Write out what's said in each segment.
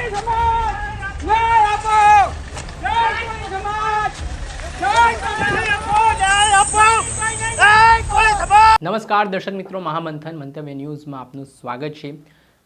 નમસ્કાર દર્શક મિત્રો, મહામંથન મંતવ્ય ન્યૂઝમાં આપનું સ્વાગત છે।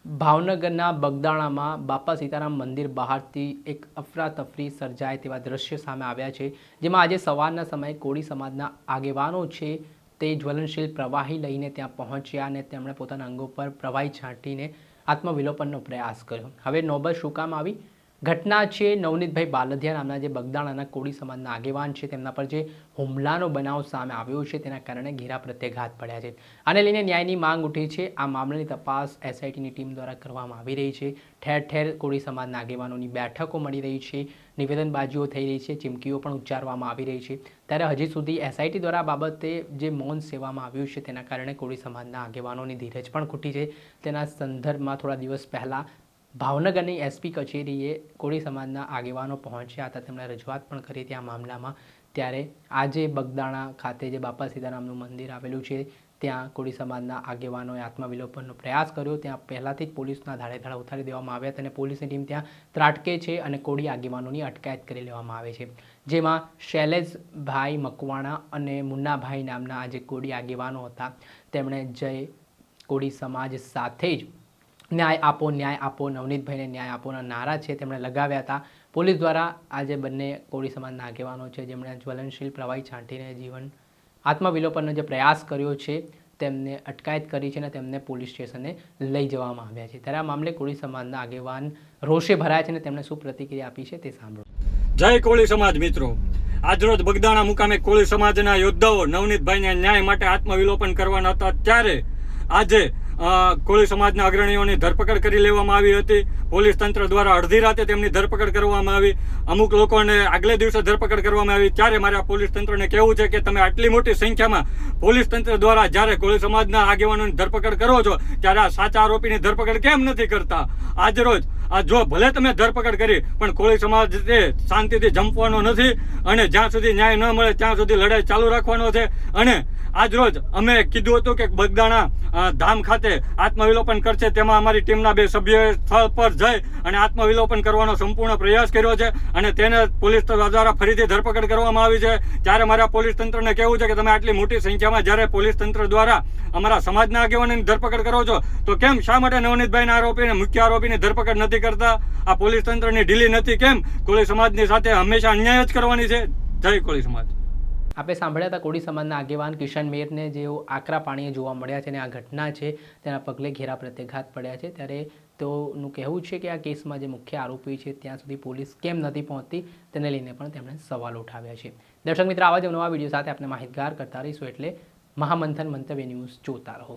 ભાવનગરના બગદાણામાં બાપા સીતારામ મંદિર બહારથી એક અફરાતફરી સર્જાય તેવા દ્રશ્ય સામે આવ્યા છે, જેમાં આજે સવારના સમયે કોળી સમાજના આગેવાનો છે તે જ્વલનશીલ પ્રવાહી લઈને ત્યાં પહોંચ્યા અને તેમણે પોતાના અંગો પર પ્રવાહી છાંટીને આત્મવિલોપનનો પ્રયાસ કર્યો। હવે નોબત શું કામ આવી? ઘટના છે નવનીતભાઈ બાલધિયા નામના જે બગદાણાના કોળી સમાજના આગેવાન છે તેમના પર જે હુમલાનો બનાવ સામે આવ્યો છે તેના કારણે ઘેરા પ્રત્યાઘાત પડ્યા છે। આને લઈને ન્યાયની માંગ ઉઠી છે। આ મામલાની તપાસ એસઆઈટીની ટીમ દ્વારા કરવામાં આવી રહી છે। ઠેર ઠેર કોળી સમાજના આગેવાનોની બેઠકો મળી રહી છે, નિવેદનબાજીઓ થઈ રહી છે, ચીમકીઓ પણ ઉચ્ચારવામાં આવી રહી છે। ત્યારે હજી સુધી એસઆઈટી દ્વારા આ બાબતે જે મૌન સેવામાં આવ્યું છે તેના કારણે કોળી સમાજના આગેવાનોની ધીરજ પણ ખૂટી છે। તેના સંદર્ભમાં થોડા દિવસ પહેલાં ભાવનગરની એસપી કચેરીએ કોળી સમાજના આગેવાનો પહોંચ્યા હતા, તેમણે રજૂઆત પણ કરી હતી આ મામલામાં। ત્યારે આજે બગદાણા ખાતે જે બાપા સીતારામનું મંદિર આવેલું છે ત્યાં કોળી સમાજના આગેવાનોએ આત્મવિલોપનનો પ્રયાસ કર્યો। ત્યાં પહેલાંથી જ પોલીસના ધાડે ઉતારી દેવામાં આવ્યા હતા અને પોલીસની ટીમ ત્યાં ત્રાટકે છે અને કોળી આગેવાનોની અટકાયત કરી લેવામાં આવે છે, જેમાં શૈલેષભાઈ મકવાણા અને મુન્નાભાઈ નામના આ જે કોળી આગેવાનો હતા તેમણે જય કોળી સમાજ સાથે જ ન્યાય આપો, નવનીતભાઈને ન્યાય આપોના નારા છે તેમણે લગાવ્યા હતા। પોલીસ દ્વારા આજે બંને કોળી સમાજના આગેવાનો છે જેમણે જ્વલનશીલ પ્રવાહી છાંટીને આત્મવિલોપનનો જે પ્રયાસ કર્યો છે તેમને અટકાયત કરી છે અને તેમને પોલીસ સ્ટેશને લઈ જવામાં આવ્યા છે। ત્યારે આ મામલે કોળી સમાજના આગેવાન રોષે ભરાયા છે અને તેમણે શું પ્રતિક્રિયા આપી છે તે સાંભળો। જય કોળી સમાજ મિત્રો, આજરોજ બગદાણા મુકામે કોળી સમાજના યોદ્ધાઓ નવનીતભાઈને ન્યાય માટે આત્મવિલોપન કરવાના હતા ત્યારે આજે કોળી સમાજના અગ્રણીઓની ધરપકડ કરી લેવામાં આવી હતી। પોલીસ તંત્ર દ્વારા અડધી રાતે તેમની ધરપકડ કરવામાં આવી, અમુક લોકોને આગલે દિવસે ધરપકડ કરવામાં આવી। ત્યારે મારે પોલીસ તંત્રને કહેવું છે કે તમે આટલી મોટી સંખ્યામાં પોલીસ તંત્ર દ્વારા જ્યારે કોળી સમાજના આગેવાનોની ધરપકડ કરો છો ત્યારે આ સાચા આરોપીની ધરપકડ કેમ નથી કરતા? આજરોજ જો ભલે તમે ધરપકડ કરી પણ કોળી સમાજ શાંતિથી જંપવાનો નથી અને જ્યાં સુધી ન્યાય ન મળે ત્યાં સુધી લડાઈ ચાલુ રાખવાનો છે। અને આજરોજ અમે કીધું હતું કે બગદાણા ધામ ખાતે આત્મવિલોપન કરશે, તેમાં અમારી ટીમના 2 સભ્યોએ સ્થળ પર જઈ અને આત્મવિલોપન કરવાનો સંપૂર્ણ પ્રયાસ કર્યો છે અને તેને પોલીસ દ્વારા ફરીથી ધરપકડ કરવામાં આવી છે। ત્યારે મારા પોલીસ તંત્રને કહેવું છે કે તમે આટલી મોટી સંખ્યામાં જ્યારે પોલીસ તંત્ર દ્વારા અમારા સમાજના આગેવાનોની ધરપકડ કરો છો તો કેમ શા માટે નવનીતભાઈના આરોપીને મુખ્ય આરોપીની ધરપકડ નથી કરતા? આ પોલીસ તંત્રની ઢીલી નથી કેમ? કોળી સમાજની સાથે હંમેશા અન્યાય જ કરવાની છે। જય કોળી સમાજ। આપણે સાંભળ્યા હતા કોળી સમાજના આગેવાન કિશન મેરને, જેઓ આકરા પાણીએ જોવા મળ્યા છે અને આ ઘટના છે તેના પગલે ઘેરા પ્રત્યાઘાત પડ્યા છે। ત્યારે તેઓનું કહેવું છે કે આ કેસમાં જે મુખ્ય આરોપી છે ત્યાં સુધી પોલીસ કેમ નથી પહોંચતી તેને લઈને પણ તેમણે સવાલ ઉઠાવ્યા છે। દર્શક મિત્રો, આવા જ નવા વિડીયો સાથે આપણે માહિતગાર કરતા રહીશું, એટલે મહામંથન મંતવ્ય ન્યૂઝ જોતા રહો।